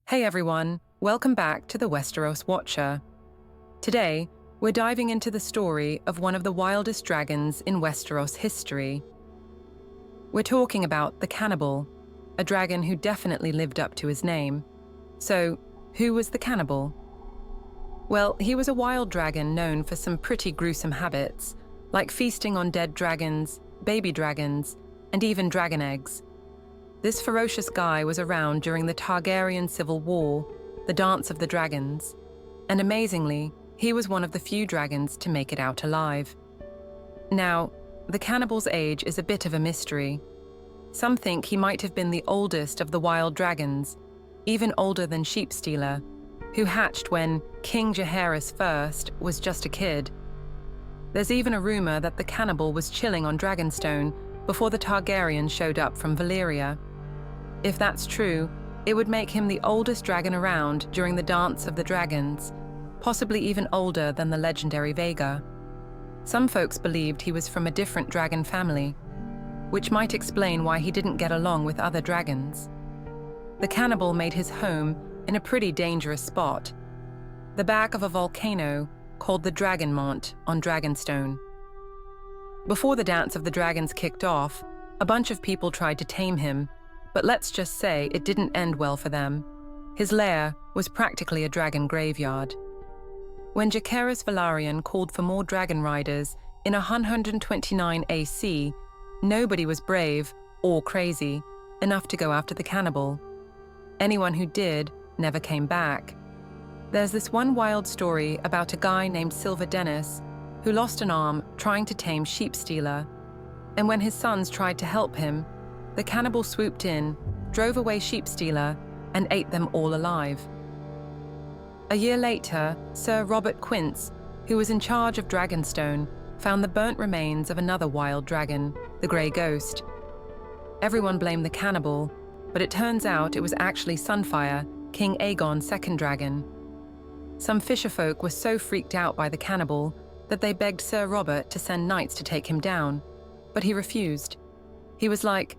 Hey everyone, welcome back to the Westeros Watcher. Today, we're diving into the story of one of the wildest dragons in Westeros history. We're talking about the Cannibal, a dragon who definitely lived up to his name. So, who was the Cannibal? Well, he was a wild dragon known for some pretty gruesome habits, like feasting on dead dragons, baby dragons, and even dragon eggs. This ferocious guy was around during the Targaryen civil war, the Dance of the Dragons, and amazingly, he was one of the few dragons to make it out alive. Now, the Cannibal's age is a bit of a mystery. Some think he might have been the oldest of the wild dragons, even older than Sheepstealer, who hatched when King Jaehaerys I was just a kid. There's even a rumor that the Cannibal was chilling on Dragonstone before the Targaryens showed up from Valyria. If that's true, it would make him the oldest dragon around during the Dance of the Dragons, possibly even older than the legendary Vhagar. Some folks believed he was from a different dragon family, which might explain why he didn't get along with other dragons. The Cannibal made his home in a pretty dangerous spot, the back of a volcano called the Dragonmont on Dragonstone. Before the Dance of the Dragons kicked off, a bunch of people tried to tame him, but let's just say it didn't end well for them. His lair was practically a dragon graveyard. When Jaehaerys Velaryon called for more dragon riders in 129 AC, nobody was brave or crazy enough to go after the Cannibal. Anyone who did never came back. There's this one wild story about a guy named Silver Dennis who lost an arm trying to tame Sheepstealer, and when his sons tried to help him, the Cannibal swooped in, drove away Sheepstealer, and ate them all alive. A year later, Sir Robert Quince, who was in charge of Dragonstone, found the burnt remains of another wild dragon, the Grey Ghost. Everyone blamed the Cannibal, but it turns out it was actually Sunfire, King Aegon's second dragon. Some fisherfolk were so freaked out by the Cannibal that they begged Sir Robert to send knights to take him down, but he refused. He was like,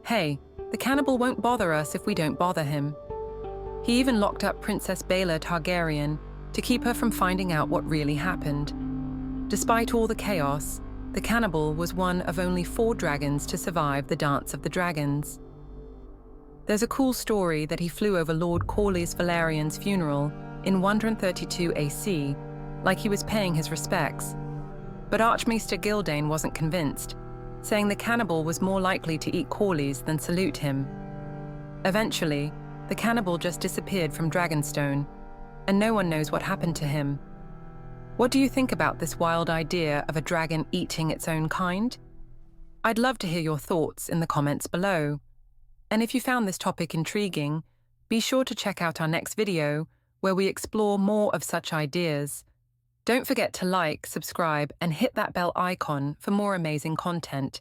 "Hey, the Cannibal won't bother us if we don't bother him." He even locked up Princess Baela Targaryen to keep her from finding out what really happened. Despite all the chaos, the Cannibal was one of only 4 dragons to survive the Dance of the Dragons. There's a cool story that he flew over Lord Corlys Velaryon's funeral in 132 AC, like he was paying his respects. But Archmaester Gildane wasn't convinced, saying the Cannibal was more likely to eat Corlys than salute him. Eventually, the Cannibal just disappeared from Dragonstone, and no one knows what happened to him. What do you think about this wild idea of a dragon eating its own kind? I'd love to hear your thoughts in the comments below. And if you found this topic intriguing, be sure to check out our next video where we explore more of such ideas. Don't forget to like, subscribe, and hit that bell icon for more amazing content.